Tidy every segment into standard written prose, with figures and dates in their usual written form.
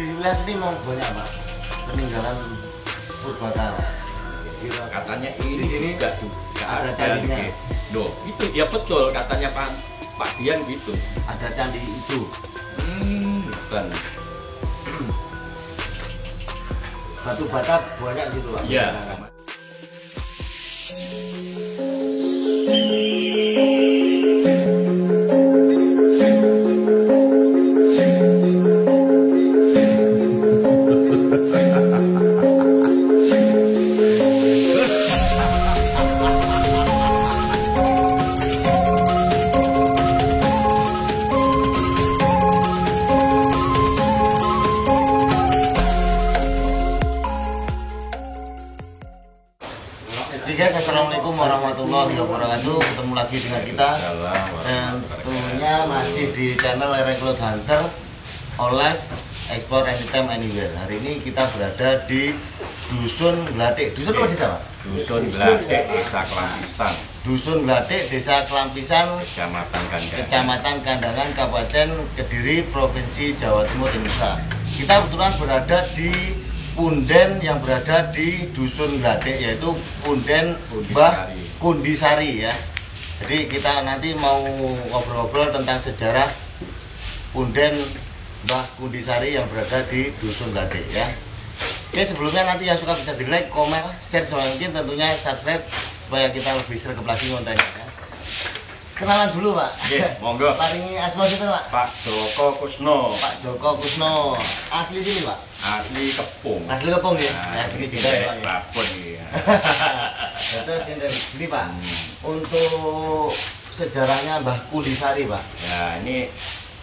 di wilayah sini mau banyak Pak peninggalan purbakala. Katanya ini juga ada candinya. Loh, itu ya betul katanya Pak Dian gitu. Ada candi itu. Bukan. Batu bata banyak gitu Pak. Iya. Guys, assalamualaikum warahmatullahi wabarakatuh. Ketemu lagi dengan kita dan tentunya masih di channel Lereng Cloud Hunter Online Explore Anytime Anywhere. Hari ini kita berada di Dusun Glatik. Dusun apa desa Pak? Dusun Glatik, Desa Kelampisan. Dusun Glatik, Desa Kelampisan, Kecamatan Kandangan, Kabupaten Kediri, Provinsi Jawa Timur, Indonesia. Kita kebetulan berada di punden yang berada di Dusun Glatik, yaitu punden Mbah Kundisari ya. Jadi kita nanti mau ngobrol-ngobrol tentang sejarah punden Mbah Kundisari yang berada di Dusun Glatik ya. Oke, sebelumnya nanti yang suka bisa di like, komen, share mungkin, tentunya subscribe supaya kita lebih sergap lagi kontennya ya. Kenalan dulu Pak. Monggo. Paringi asma sinten Pak? Pak Joko Kusno. Pak Joko Kusno. Asli sini Pak? Asli Kepung. Asli Kepung ya. Nah, ini juga ya Pak. Rabun ya. Terus ini Pak. Untuk sejarahnya Mbah Kundisari Pak. Ya, ini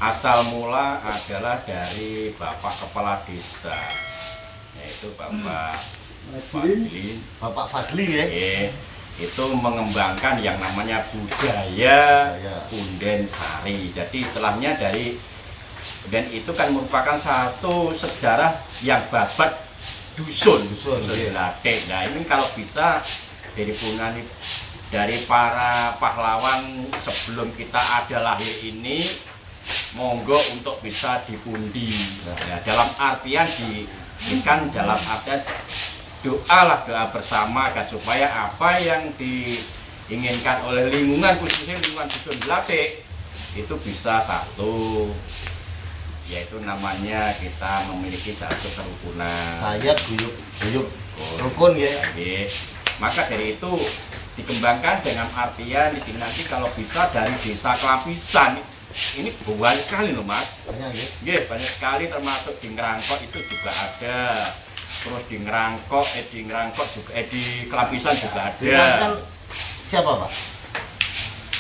asal mula adalah dari Bapak Kepala Desa, yaitu Bapak Fadli. Bapak Fadli ya. Itu mengembangkan yang namanya budaya punden sari. Jadi setelahnya dari punden itu kan merupakan satu sejarah yang babat dusun Glatik. Nah ini kalau bisa dari punani dari para pahlawan sebelum kita ada lahir ini, monggo untuk bisa dipundi. Nah, dalam artian diberikan dalam artian doa bersama kan, supaya apa yang diinginkan oleh lingkungan, khususnya lingkungan Dusun Glatik itu bisa satu, yaitu namanya kita memiliki satu kerukunan. Saya guyub rukun ya. Maka dari itu dikembangkan dengan artian di sini nanti kalau bisa dari Desa Kelampisan ini banyak sekali loh Mas. Banyak sekali, termasuk di Ngerangkok itu juga ada. Terus di Ngerangkok juga, di Kelampisan juga ada. Siapa Pak?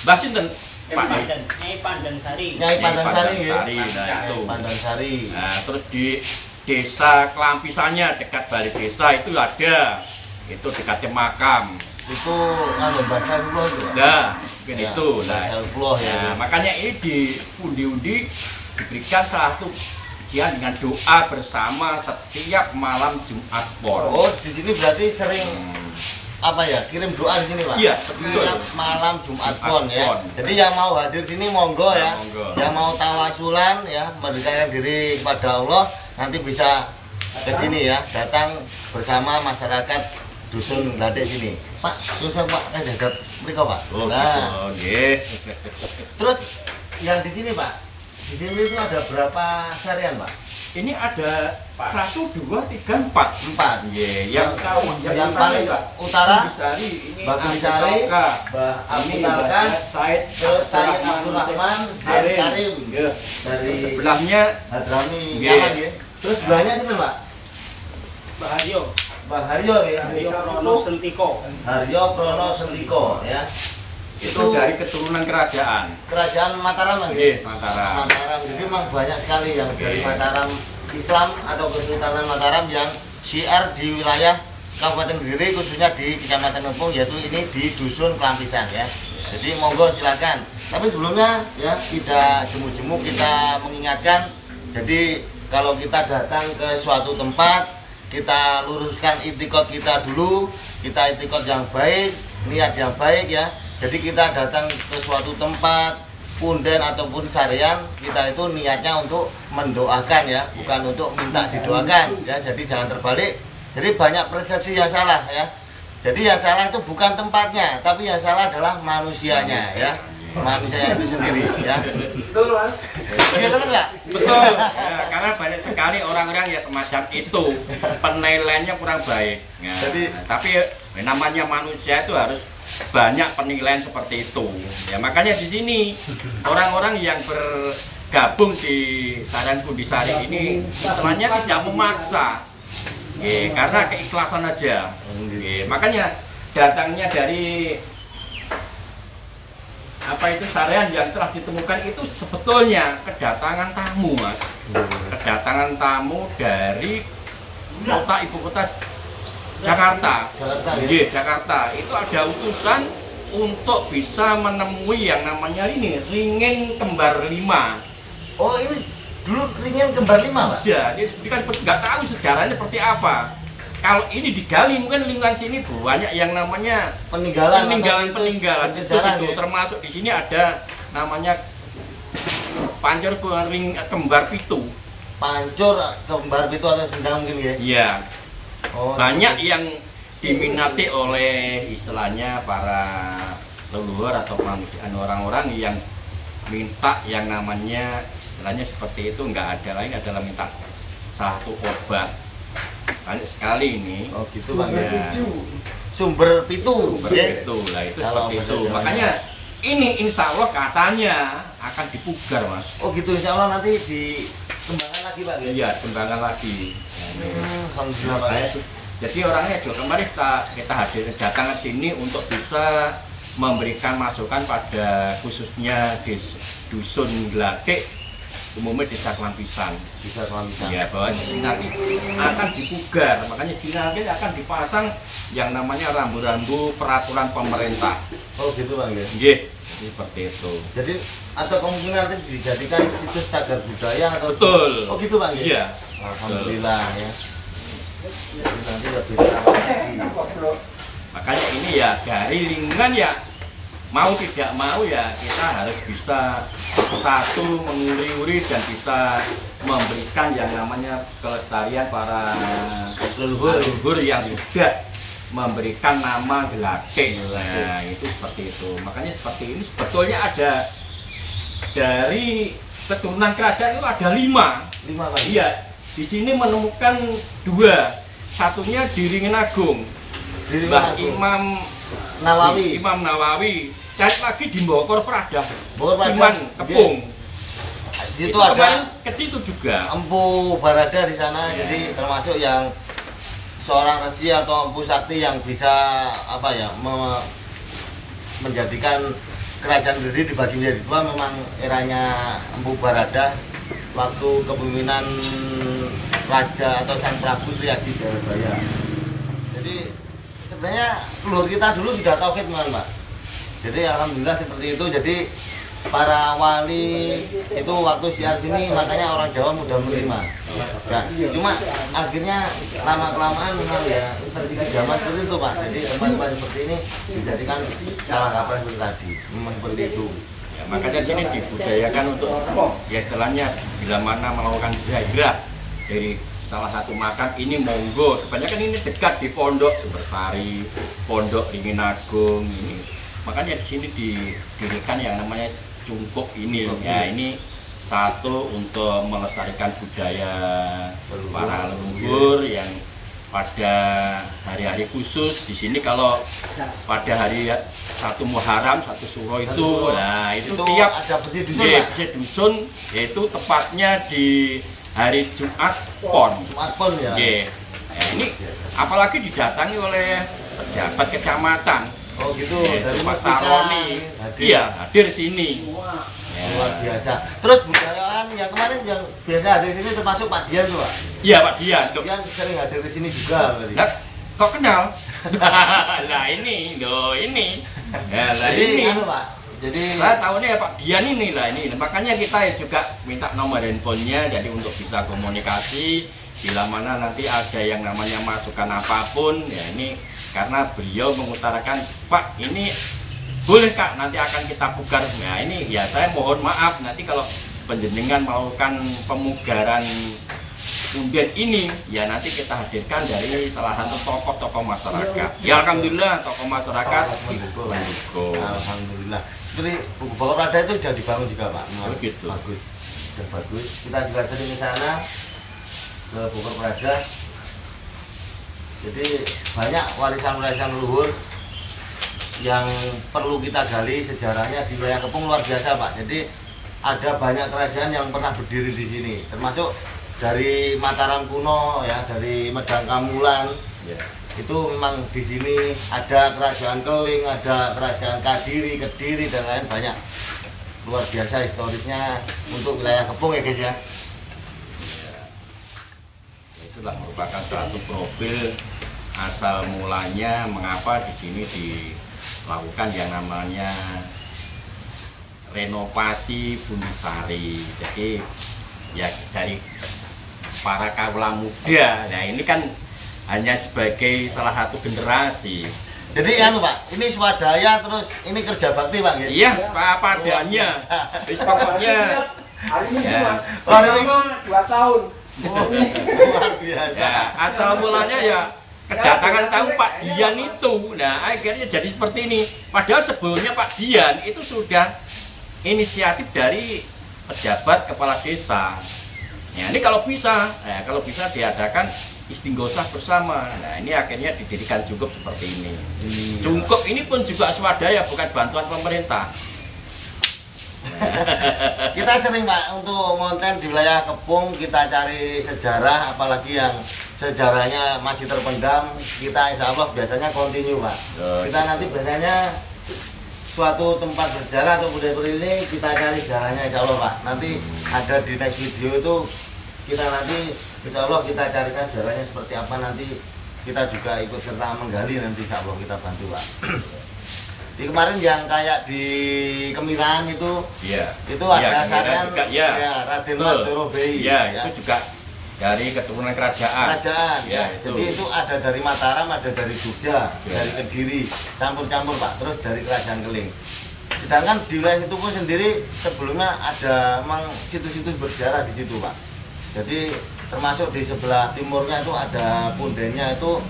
Mbah sinten? Pak Nyai Pandansari. Nyai Pandansari ya. Nah itu. Pandansari. Nah, terus di Desa Kelampisannya dekat Balai Desa itu ada. Itu dekatnya makam. Itu Mbah Saifullah itu. Nah, mungkin ya, itu. Nah, makanya ini di undi-undi diberikan satu dengan doa bersama setiap malam Jumat Pon. Oh, di sini berarti sering apa ya, kirim doa di sini Pak? Iya, setiap malam Jumat Pon ya. Jadi yang mau hadir sini monggo ya. Monggo. Yang mau tawasulan ya, mendekatkan diri kepada Allah, nanti bisa ke sini ya, datang bersama masyarakat Dusun Glatik sini. Pak, susah Pak, kan jaga mereka Pak. Oh, nah, gitu. Terus yang di sini Pak, di sini itu ada berapa sarian Pak? Ini ada 1, 2, 3, 4. 4. Yang paling utara Mbah Kundisari, Mbah Abu Talka, terus Said Abdurrahman, Karim dari sebelahnya Hadrami Yaman ya. Terus sebelahnya siapa Pak? Mbah Haryo. Mbah Haryo ya. Haryo Prono Sentiko. Haryo Prono Sentiko ya. Itu dari keturunan kerajaan Mataram kan? Iya, Mataram. Jadi memang banyak sekali yang dari Mataram Islam atau Kesultanan Mataram yang syiar di wilayah Kabupaten Kediri, khususnya di Kecamatan Kepung, yaitu ini di Dusun Kelampisan ya. Jadi monggo silakan. Tapi sebelumnya ya tidak jemu-jemu kita mengingatkan. Jadi kalau kita datang ke suatu tempat, kita luruskan itikad kita dulu, kita itikad yang baik, niat yang baik ya. Jadi kita datang ke suatu tempat, punden ataupun sarian, kita itu niatnya untuk mendoakan ya, bukan untuk minta didoakan ya. Jadi jangan terbalik. Jadi banyak persepsi yang salah ya. Jadi yang salah itu bukan tempatnya, tapi yang salah adalah manusianya ya. Manusianya itu sendiri ya. Betul, Mas. Betul enggak? Betul. Ya, karena banyak sekali orang-orang yang semacam itu penilaiannya kurang baik. Ya, tapi namanya manusia itu harus banyak penilaian seperti itu. Ya makanya di sini orang-orang yang bergabung di Sarian Bundisari ini istilahnya tidak memaksa. Karena keikhlasan aja. Makanya datangnya dari Sarian yang telah ditemukan itu sebetulnya kedatangan tamu, Mas. Kedatangan tamu dari ibu kota Jakarta. Jakarta. Itu ada utusan untuk bisa menemui yang namanya ini ringin kembar 5. Oh, ini dulu ringin kembar 5, Pak? Iya, dia kan nggak tahu sejarahnya seperti apa. Kalau ini digali mungkin lingkungan sini banyak yang namanya peninggalan itu termasuk di sini ada namanya pancur kembar pitu. Pancur kembar pitu atau sendang mungkin ya? Iya. Banyak yang diminati oleh istilahnya para leluhur atau orang-orang yang minta yang namanya istilahnya seperti itu, nggak ada lain adalah minta satu obat. Banyak sekali ini. Oh gitu Bang ya. Sumber pitu lah itu seperti itu. Makanya ini insya Allah katanya akan dipugar, Mas. Oh gitu, insya Allah nanti dikembangkan lagi Pak ya? Iya, dikembangkan lagi. Alhamdulillah Pak. Jadi orangnya juga kemarin kita datang ke sini untuk bisa memberikan masukan pada khususnya di dusun Glatik, umumnya desa Kelampisan. Ya, bahwa ini nanti akan dipugar, makanya di nanti akan dipasang yang namanya rambu-rambu peraturan pemerintah. Oh gitu Bang ya? Iya, seperti itu. Jadi atau kemungkinan nanti dijadikan situs cagar budaya atau? Betul. Oh gitu Bang ya? Iya. Alhamdulillah ya. Jadi nanti lebih lagi. Makanya ini ya dari lingkungan ya mau tidak mau ya kita harus bisa satu menguri-uri dan bisa memberikan yang namanya kelestarian para leluhur yang sudah memberikan nama Glatik. Nah itu seperti itu. Makanya seperti ini sebetulnya ada dari keturunan kerajaan itu ada 5 Pak? Iya, di sini menemukan 2. Satunya di Ringin Agung, Mbah Imam Nawawi. Cari lagi di Bogor Pradah, Siman Kepung. Itu ada kecil itu juga. Empu Barada di sana, jadi termasuk yang seorang resi atau empu sakti yang bisa menjadikan kerajaan Kediri dibagi menjadi 2. Memang eranya Empu Barada waktu kepemimpinan Raja atau Sang Prabu Triadi Jayabaya. Jadi sebenarnya keluarga kita dulu sudah tauhid Pak. Jadi alhamdulillah seperti itu. Jadi para wali itu waktu siar sini makanya orang Jawa mudah menerima. Ya, cuma akhirnya lama kelamaan memang ya terjadi zaman seperti itu Pak. Jadi tempat-tempat seperti ini dijadikan salah kaprah seperti tadi. Memang seperti itu. Ya, makanya sini dibudayakan untuk ya istilahnya bila mana melakukan zahirah dari salah satu makam ini monggo. Kebanyakan ini dekat di Pondok Sumbersari, Pondok Ringin Agung ini. Makanya di sini didirikan yang namanya cungkup ini. Ya ini satu untuk melestarikan budaya para leluhur yang pada hari-hari khusus di sini. Kalau pada hari 1 Muharram, 1 Suro itu, nah itu tiap ada bersih dusun, yaitu tepatnya di hari Jumat Pon. Ya. Nah, ini apalagi didatangi oleh pejabat kecamatan. Oh gitu. Dari Pak Saroni. Iya, hadir sini. Luar biasa. Terus budayaan yang kemarin yang biasa hadir di sini termasuk Pak Dian tuh Pak? Iya Pak Dian. Dian sering hadir di sini juga berarti. Nah, kok kenal? Lah ini, ini. Ya, lah ini. Pak. Jadi saya tahunya ya Pak Dian ini lah ini. Makanya kita juga minta nomor handphonenya jadi untuk bisa komunikasi bila mana nanti ada yang namanya masukan apapun ya ini karena beliau mengutarakan Pak ini boleh Kak, nanti akan kita pugar. Nah ini ya saya mohon maaf nanti kalau penjenengan melakukan pemugaran punden ini, ya nanti kita hadirkan dari salah satu tokoh-tokoh masyarakat. Ya alhamdulillah tokoh masyarakat mendukung. Alhamdulillah. Jadi Buku Bogor Prada itu sudah dibangun juga Pak. Oh, gitu. Bagus, sudah bagus. Kita juga sering ke sana ke Bogor Prada. Jadi banyak warisan-warisan leluhur yang perlu kita gali sejarahnya di wilayah Kepung luar biasa Pak. Jadi ada banyak kerajaan yang pernah berdiri di sini, termasuk dari Mataram kuno ya, dari Medang Kamulan. Ya. Itu memang di sini ada kerajaan Keling, ada kerajaan Kadiri, Kediri dan lain banyak. Luar biasa historisnya untuk wilayah Kepung ya guys ya. Itulah merupakan suatu profil asal mulanya mengapa di sini dilakukan yang namanya renovasi Bundesari. Jadi ya dari para kaula muda. Nah ini kan hanya sebagai salah satu generasi. Jadi anu Pak, ini swadaya terus ini kerja bakti Pak gitu. Iya, apa adanya. Terus pokoknya Hari ini ya. Hari ini 2 tahun. luar biasa. Ya, asal mulanya ya kedatangan tahu Pak Dian itu. Nah, akhirnya jadi seperti ini. Padahal sebelumnya Pak Dian itu sudah inisiatif dari pejabat kepala desa. Ya, ini kalau bisa diadakan istighosah bersama. Nah, ini akhirnya didirikan Jungkup seperti ini. Jungkup ini pun juga swadaya, bukan bantuan pemerintah. Kita sering Pak untuk konten di wilayah Kepung, kita cari sejarah, apalagi yang sejarahnya masih terpendam, kita insya Allah biasanya continue Pak. Kita nanti biasanya suatu tempat bersejarah atau budaya ini kita cari sejarahnya insya Allah Pak. Nanti ada di next video itu kita nanti insya Allah kita carikan sejarahnya seperti apa, nanti kita juga ikut serta menggali, nanti insya Allah kita bantu Pak. Di kemarin yang kayak di Kemiran itu, Iya. itu ada Kemiran saran juga, ya. ya, Raden Mas Dorobei. Iya, itu juga dari keturunan kerajaan. Kerajaan ya. itu. Jadi itu ada dari Mataram, ada dari Jogja, dari Kediri, campur-campur Pak, terus dari Kerajaan Keling. Sedangkan di wilayah itu pun sendiri sebelumnya ada memang situs-situs bersejarah di situ Pak. Jadi termasuk di sebelah timurnya itu ada pundennya itu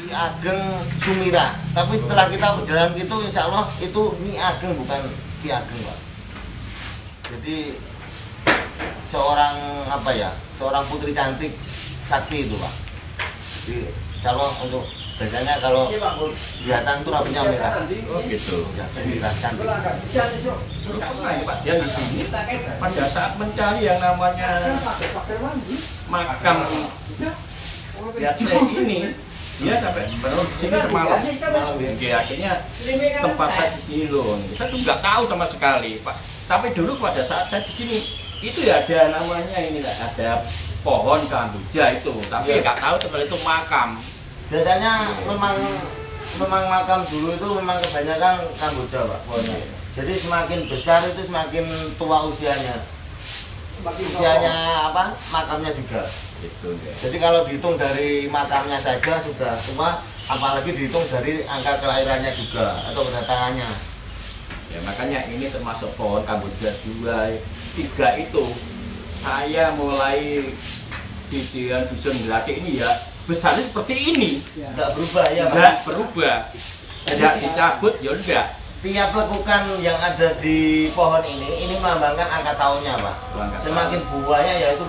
Ki Ageng Sumira. Tapi setelah kita berjalan gitu insya Allah itu Nyi Ageng bukan Ki Ageng Pak. Jadi seorang seorang putri cantik sakti itu Pak. Jadi insya Allah untuk biasanya kalau kelihatan tuh rambutnya merah. Oh gitu. Ya, merah cantik. Terus pernah ya Pak Dian di sini pada saat mencari yang namanya makam Yatse ini, dia sampai baru di sini semalam. Oke, akhirnya tempat saya di sini loh. Saya tuh nggak tahu sama sekali Pak. Tapi dulu pada saat saya di sini itu ya ada namanya ini lah, ada pohon kamboja itu, tapi nggak tahu ternyata itu makam. Biasanya memang makam dulu itu memang kebanyakan kamboja Pak pohonnya. Jadi semakin besar itu semakin tua usianya. Usianya makamnya juga. Gitu, ya. Jadi kalau dihitung dari makamnya saja sudah tua, apalagi dihitung dari angka kelahirannya juga atau kedatangannya. Ya makanya ini termasuk pohon kamboja 2, 3 itu saya mulai di dusun Melati ini ya besarnya seperti ini. Enggak berubah ya Pak. Enggak berubah. Tidak dicabut ya udah. Tiap lekukan yang ada di pohon ini melambangkan angka tahunnya Pak. Semakin buahnya ya itu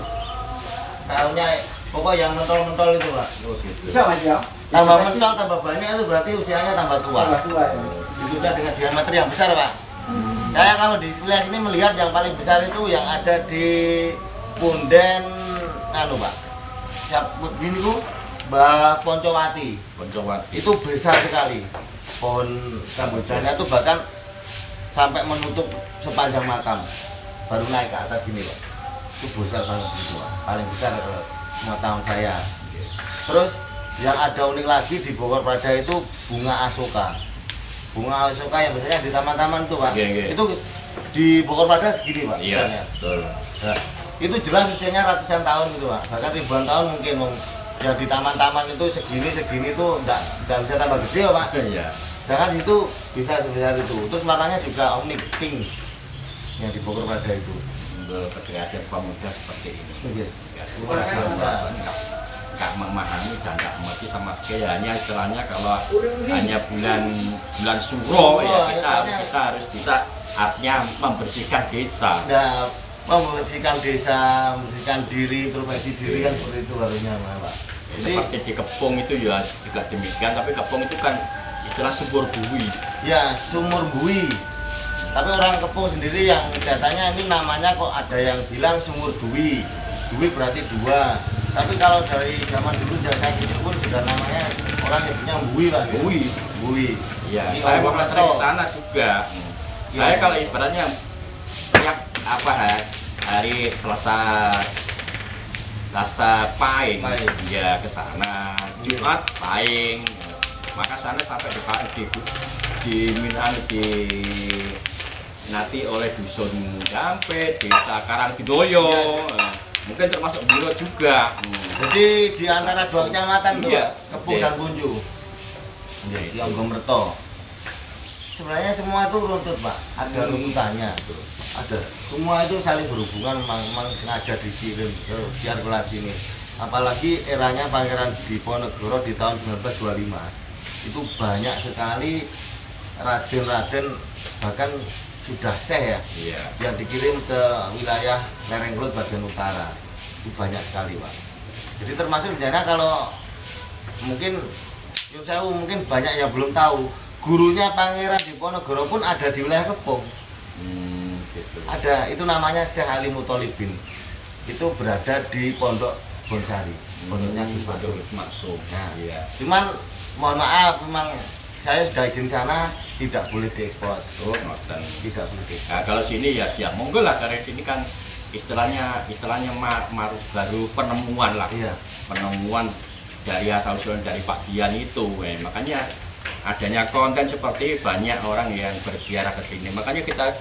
tahunnya, pokok yang mentol-mentol itu Pak. Oh, gitu. Bisa Mas ya? Tambah mentol, tambah banyak itu berarti usianya tambah tua. Tambah tua ya. Itu dengan diameter yang besar Pak. Saya kalau di wilayah ini melihat yang paling besar itu yang ada di Punden Pak. Siapa ini Bu? Mbah Poncowati. Poncowati. Itu besar sekali. Pohon kambojanya itu bahkan sampai menutup sepanjang makam. Baru naik ke atas gini Pak. Itu besar banget itu Pak. Paling besar kalau semua tahun saya. Terus yang ada unik lagi di Bogor Prada itu bunga asoka. Bunga asoka yang biasanya di taman-taman itu Pak. Itu di Bogor Prada segini Pak. Iya, betul. Nah, itu jelas usianya ratusan tahun gitu Pak. Bahkan ribuan tahun mungkin. Ya di taman-taman itu segini itu enggak bisa tambah gede ya Pak. Iya. Jangan itu bisa sebesar itu. Terus warnanya juga unik pink yang dibongkar pada itu. Untuk kreatif pemuda seperti ini. Iya. Ya, nggak memahami dan nggak mengerti sama sekali, hanya istilahnya kalau hanya bulan suro ya kita harus bisa artinya membersihkan desa. Nah, membersihkan desa, membersihkan diri, introspeksi diri kan seperti itu harusnya Pak. Jadi seperti di Kepung itu ya juga demikian, tapi Kepung itu kan istilah sumur bui. Ya, sumur bui. Tapi orang Kepung sendiri yang datanya ini namanya kok ada yang bilang sumur bui. Bui berarti dua. Tapi kalau dari zaman dulu saya ini pun sudah namanya orang nyebutnya bui Pak. Bui. Iya, Ini saya Om pernah sering Reto. ke sana juga. Ya. Saya kalau ibaratnya tiap hari Selasa Pahing, ya ke sana. Jumat Pahing. Maka sana sampai di nanti oleh dusun Gampe, desa Karangdidoyo. Mungkin termasuk Biro juga. Jadi di antara dua kecamatan tuh, Iya. Kepung dan Punju. Di Om Reto. Sebenarnya semua itu runtut Pak, ada runtutannya. Ada. Semua itu saling berhubungan, memang sengaja dikirim ke sirkulasi ini. Apalagi eranya Pangeran Diponegoro di tahun 1925. Itu banyak sekali raden-raden, bahkan sudah seh ya, yang dikirim ke wilayah lereng Kelut bagian utara. Itu banyak sekali Pak. Jadi termasuk sebenarnya kalau mungkin Nyun Sewu mungkin banyak yang belum tahu, gurunya Pangeran Diponegoro pun ada di wilayah Kepung. Gitu. Ada, itu namanya Syekh Ali Mutolibin. Itu berada di Pondok Bonsari. Pondoknya Gus Maksum. Nah, Iya. cuman mohon maaf, memang saya sudah izin sana tidak boleh diekspor. Tidak boleh diekspor. Nah, kalau sini ya monggo lah, karena ini kan istilahnya baru penemuan lah. Iya. Penemuan dari asal-usulan dari Pak Dian itu. Makanya adanya konten seperti banyak orang yang berziarah ke sini. Makanya kita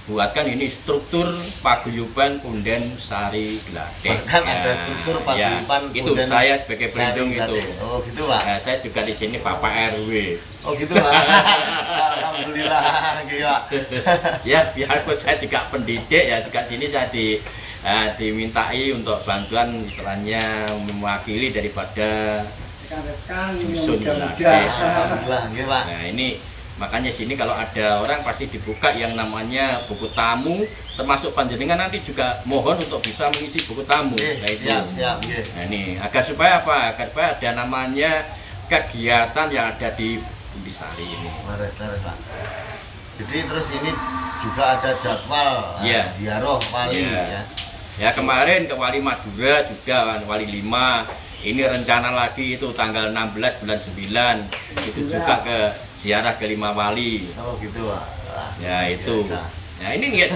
buatkan ini struktur paguyuban Punden Sari Gladek. Bahkan ada struktur paguyuban itu Punden saya sebagai pelindung Sari itu. Gladek. Oh gitu Pak. Nah, saya juga di sini Bapak RW. Oh gitu Pak. Alhamdulillah gila. Ya biarpun saya juga pendidik ya, juga sini saya dimintai untuk bantuan istilahnya mewakili daripada dusun Gladek. Alhamdulillah nggih Pak. Nah ini makanya sini kalau ada orang pasti dibuka yang namanya buku tamu, termasuk panjenengan nanti juga mohon untuk bisa mengisi buku tamu. Nah, itu. Siap. Nah ini agar supaya apa? Agar supaya ada namanya kegiatan yang ada di Sari ini. Laris Pak. Jadi terus ini juga ada jadwal ziarah wali ya. Ya kemarin ke Wali Madura juga, Wali 5. Ini rencana lagi itu tanggal 16 bulan 9 itu juga ke ziarah ke 5 wali. Oh gitu Pak. Ya itu. Biasa. Nah ini ya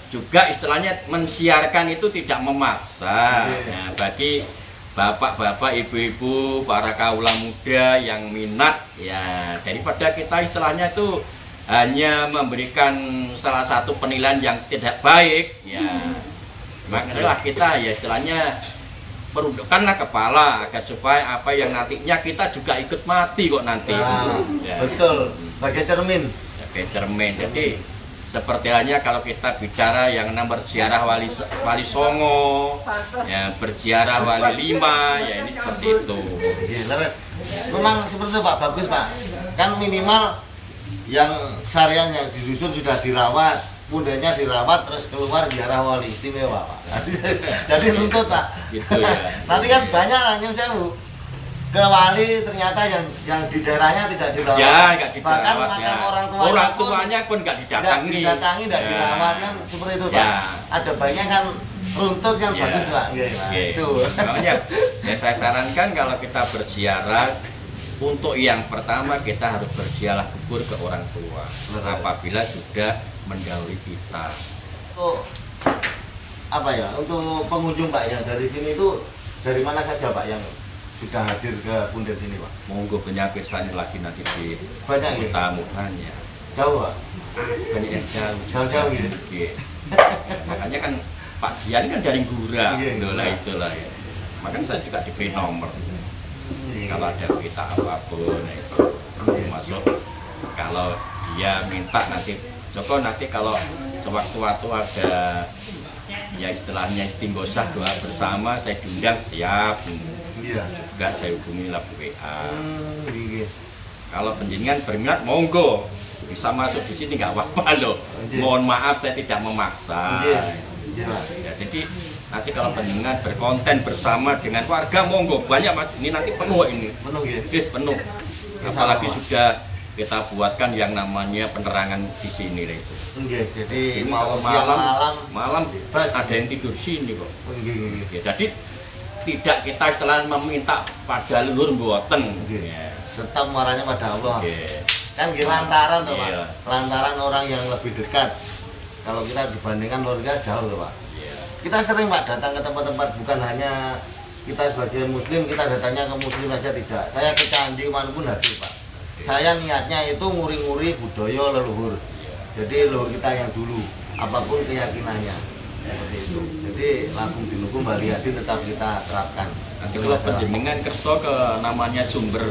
juga istilahnya mensiarkan itu tidak memaksa. Nah, bagi bapak-bapak, ibu-ibu, para kaula muda yang minat ya, daripada kita istilahnya itu hanya memberikan salah satu penilaian yang tidak baik ya, makanya kita ya istilahnya merundukkanlah kepala agar supaya apa yang nantinya kita juga ikut mati kok nanti. Ya. Betul, bagai cermin. Bagai cermin. Jadi seperti halnya kalau kita bicara yang berziarah wali Songo, ya berziarah wali 5, ya ini seperti itu. Leres. Memang seperti itu Pak, bagus Pak. Kan minimal yang sarian yang di dusun sudah dirawat, pundenya dirawat, terus keluar ziarah wali, istimewa Pak. Jadi nuntut Pak. Gitu ya. Nanti kan banyak lah Nyun Sewu ke wali ternyata yang di daerahnya tidak dirawat. Ya, nggak dirawat. Bahkan Ya. orang tuanya pun nggak didatangi. Tidak dirawat kan seperti itu Pak. Ya. Ada banyak kan runtut kan Ya. bagus Pak. Itu. Makanya ya saya sarankan kalau kita berziarah, untuk yang pertama kita harus berziarah kubur ke orang tua. Apabila sudah mendahului kita. Untuk apa ya? Untuk pengunjung Pak yang dari sini itu dari mana saja Pak yang sudah hadir ke Punden sini Pak? Monggo penyakit saya lagi nanti di Banyak ya? tamuannya. Jauh Pak? Banyak yang jauh. Jauh-jauh gitu. Iya. Makanya kan Pak Dian kan dari Gura, Iya. itulah ya. Makanya saya juga diberi nomor. Kalau ada berita apapun itu masuk Kalau dia minta nanti Joko nanti kalau sewaktu-waktu ada ya istilahnya istighosah doa bersama saya diundang siap. Iya. Enggak saya hubungi lah WA. Iya. Kalau penjenengan berminat monggo bisa masuk di sini nggak apa-apa loh. Mohon maaf saya tidak memaksa. Iya. Ya, jadi nanti kalau penjenengan berkonten bersama dengan warga monggo banyak mas. Ini nanti penuh ini. Penuh ya. Penuh. Apalagi sudah kita buatkan yang namanya penerangan di sini lah itu. Enggak, jadi Ini mau malam bebas. ada yang tidur sini kok. Enggak. Ya, jadi tidak kita setelah meminta pada leluhur mboten. Ya. Tetap muaranya pada Allah. Ya. Kan lantaran tuh Pak. Iya. Lantaran orang yang lebih dekat. Kalau kita dibandingkan keluarga jauh tuh Pak. Ya. Kita sering Pak datang ke tempat-tempat, bukan hanya kita sebagai muslim kita datangnya ke muslim saja, tidak. Saya ke candi manapun hadir Pak. Saya niatnya itu nguri-nguri budaya leluhur. Jadi leluhur kita yang dulu, apapun keyakinannya, seperti itu. Jadi langsung dinukung Bali Hadi tetap kita terapkan. Nanti kalau penjenengan kerso ke namanya sumber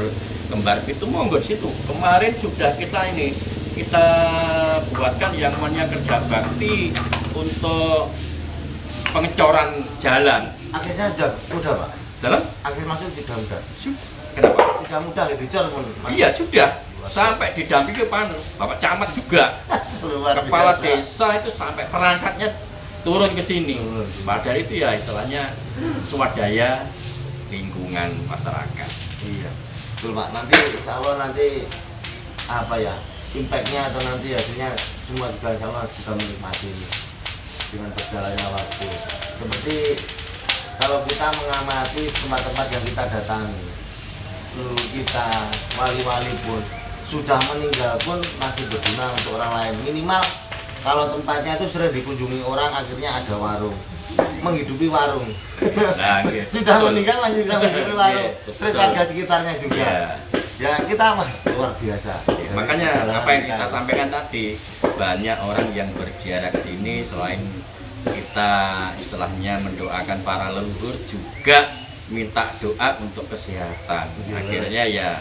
kembar itu monggo di situ. Kemarin sudah kita buatkan yang namanya kerja bakti untuk pengecoran jalan. Akhirnya sudah Pak. Dalam? Akhir masuk tidak mudah. Kenapa? Tidak mudah gitu, Cor pun. Iya sudah. Sampai didampingi Bapak Camat juga. Kepala desa itu sampai perangkatnya turun ke sini. Padahal itu ya istilahnya swadaya lingkungan masyarakat. Iya, betul Pak. Nanti insya Allah nanti apa ya impactnya atau nanti hasilnya semua juga insya Allah bisa menikmati ini dengan berjalannya waktu. Seperti kalau kita mengamati tempat-tempat yang kita datangi, dulu kita wali-wali pun sudah meninggal pun masih berguna untuk orang lain. Minimal kalau tempatnya itu sering dikunjungi orang, akhirnya ada warung, menghidupi warung. Nah, gitu. Sudah meninggal masih bisa menghidupi warung. Terus warga sekitarnya juga. Ya kita mah luar biasa. Makanya apa yang kita sampaikan tadi, banyak orang yang berziarah ke sini selain kita istilahnya mendoakan para leluhur juga minta doa untuk kesehatan. Akhirnya ya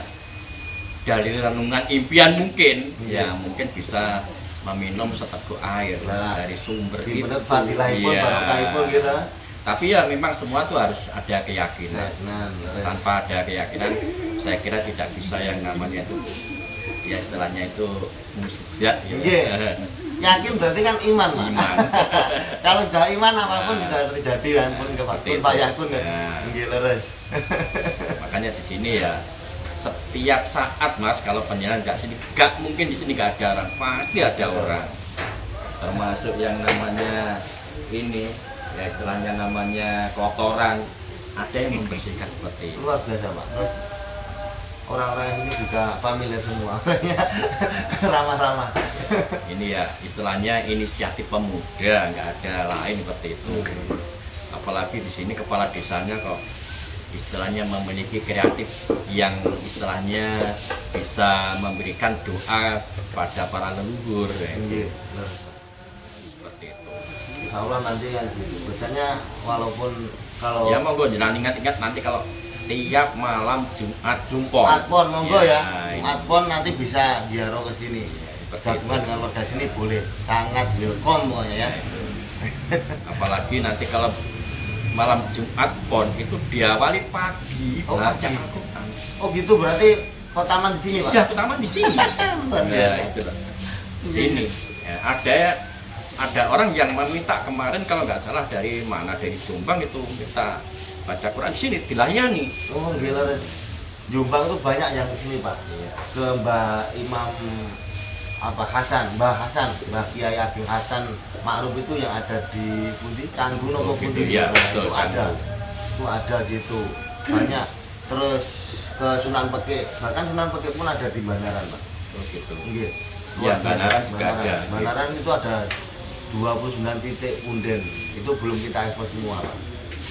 dari renungan impian mungkin ya mungkin bisa meminum seteguk air dari sumber itu. Gitu. Tapi ya memang semua tuh harus ada keyakinan. Tanpa ada keyakinan saya kira tidak bisa yang namanya itu ya istilahnya itu mukjizat ya. Yakin berarti kan iman, Pak. Kalau sudah iman apapun sudah terjadi kan pun kepayakun ya. Leres. Makanya di sini ya setiap saat Mas kalau penjalan nggak sini nggak mungkin di sini nggak ada orang, pasti ada orang. Termasuk yang namanya ini ya istilahnya namanya kotoran ada yang membersihkan seperti ini. Luar biasa Pak. Terus orang-orang ini juga familiar semua, ramah-ramah. Ini ya istilahnya inisiatif pemuda, nggak ada lain seperti itu. Apalagi di sini kepala desanya kok istilahnya memiliki kreatif yang istilahnya bisa memberikan doa pada para leluhur. Seperti itu. Insya Allah nanti yang gitu. Biasanya walaupun kalau ya monggo jangan ingat-ingat nanti kalau tiap malam Jumat Jumpon. Jumat monggo ya. Ini. Jumat pon nanti bisa biaro ke sini. Gabungan dengan warga sini boleh, sangat welcome pokoknya ya. Apalagi nanti kalau malam Jumat Pon itu diawali pagi baca Al-Quran. Oh gitu berarti taman di sini Pak? Iya, taman di sini. Ya itu loh. Sini ya, ada orang yang meminta kemarin kalau nggak salah dari mana dari Jombang itu kita baca Quran di sini dilayani. Oh gila. Jombang tuh banyak yang ke sini Pak. Iya. Ke Mbak Imam Mbah Kiai Ageng Hasan Ma'ruf itu yang ada di Pundi Canggu nopo Pundi ya, itu ada di situ banyak. Terus ke Sunan Pekik, bahkan Sunan Pekik pun ada di Banaran Pak. Oh gitu. Iya. Ya Banaran juga ada. Banaran itu ada 29 titik punden, itu belum kita ekspos semua Pak.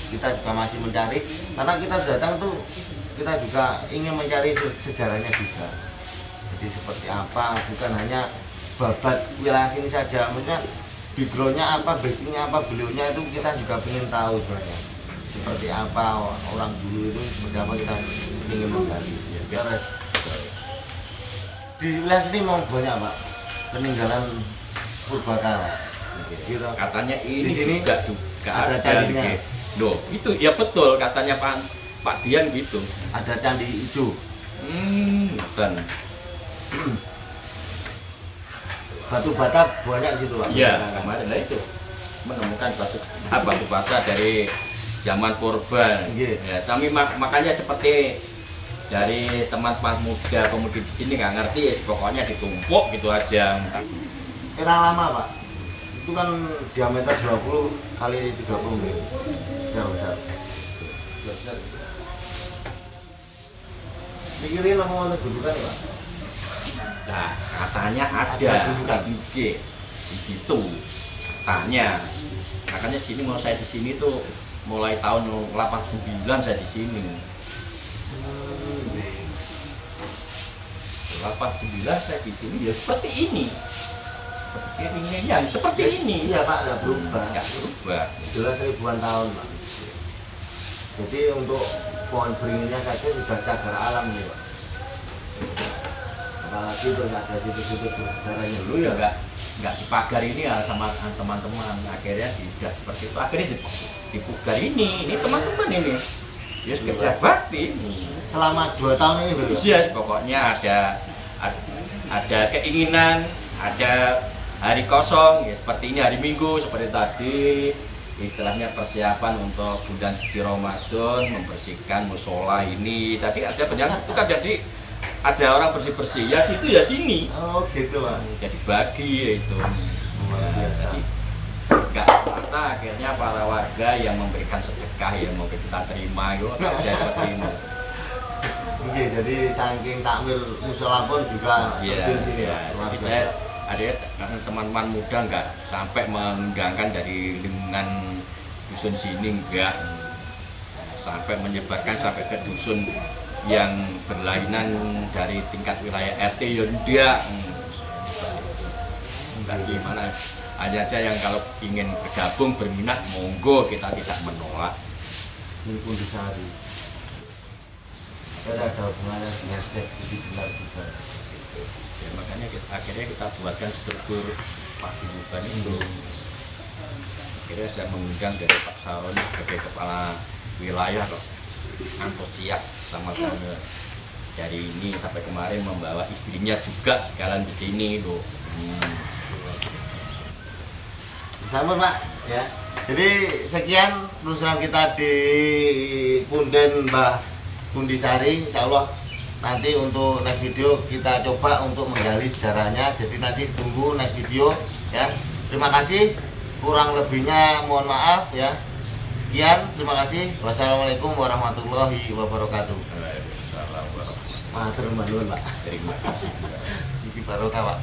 Kita juga masih mencari, karena kita datang tuh kita juga ingin mencari sejarahnya juga. Jadi seperti apa, bukan hanya babat wilayah ini saja, maksudnya backgroundnya apa, basicnya apa, beliaunya itu kita juga ingin tahu sebenarnya seperti apa orang dulu itu, seperti apa kita ingin menggali. di wilayah sini mau banyak Pak peninggalan purbakala. Katanya ini di sini juga ada candinya. Loh, itu ya betul katanya Pak Dian gitu. Ada candi hijau. Dan batu bata banyak gitu Pak. Iya, kemarin lah itu menemukan batu bata dari zaman purba. Ya, tapi makanya seperti dari teman-teman muda pemudi di sini nggak ngerti, ya, pokoknya ditumpuk gitu aja. Era lama Pak, itu kan diameter 20 kali 30 meter. Besar. Mikirin mau dudukan Pak? Nah, katanya ada di situ. Katanya, makanya sini mau saya di sini tuh mulai tahun 89 saya di sini. 89 saya di sini ya seperti ini. Seperti ini. Iya Pak, nggak berubah. Nggak berubah. Jelas ribuan tahun Pak. Jadi untuk pohon beringinnya saja sudah cagar alam nih Pak. Apalagi itu nggak ada situs-situs bersejarahnya dulu ya nggak dipagar ini ya sama teman-teman. Akhirnya sudah seperti itu. Akhirnya dipugar ini teman-teman ini. Ya kerja bakti ini. Selama 2 tahun ini beliau. Iya, pokoknya ada keinginan, ada hari kosong ya seperti ini, hari Minggu seperti tadi. Istilahnya persiapan untuk bulan suci Ramadan, membersihkan musola ini. Tadi ada penjaga itu kan, jadi ada orang bersih-bersih ya situ ya sini. Oh gitu Pak. Jadi bagi ya itu. Enggak semata akhirnya para warga yang memberikan sedekah yang mau kita terima itu saya seperti ini. Oke, jadi saking takmir musola pun juga terjun sini ya. Jadi saya ada karena teman-teman muda nggak sampai menggangkan dari lingkungan dusun sini, enggak sampai menyebarkan sampai ke dusun yang berlainan dari tingkat wilayah RT ya enggak. Enggak gimana, aja yang kalau ingin bergabung berminat monggo, kita tidak menolak. Ini pun dicari. Ada hubungannya dengan teks itu benar juga. Ya, makanya akhirnya kita buatkan struktur paguyuban itu. Akhirnya saya mengundang dari Pak Saron sebagai kepala wilayah kok, antusias sama-sama dari ini sampai kemarin membawa istrinya juga sekalian di sini loh. Sama Pak ya. Jadi sekian penelusuran kita di Punden Mbah Bundisari. Insya Allah nanti untuk next video kita coba untuk menggali sejarahnya. Jadi nanti tunggu next video ya. Terima kasih. Kurang lebihnya mohon maaf ya. Sekian, terima kasih. Wassalamualaikum warahmatullahi wabarakatuh. Waalaikumsalam. Matur nuwun Pak. Terima kasih. Iki barokah Pak.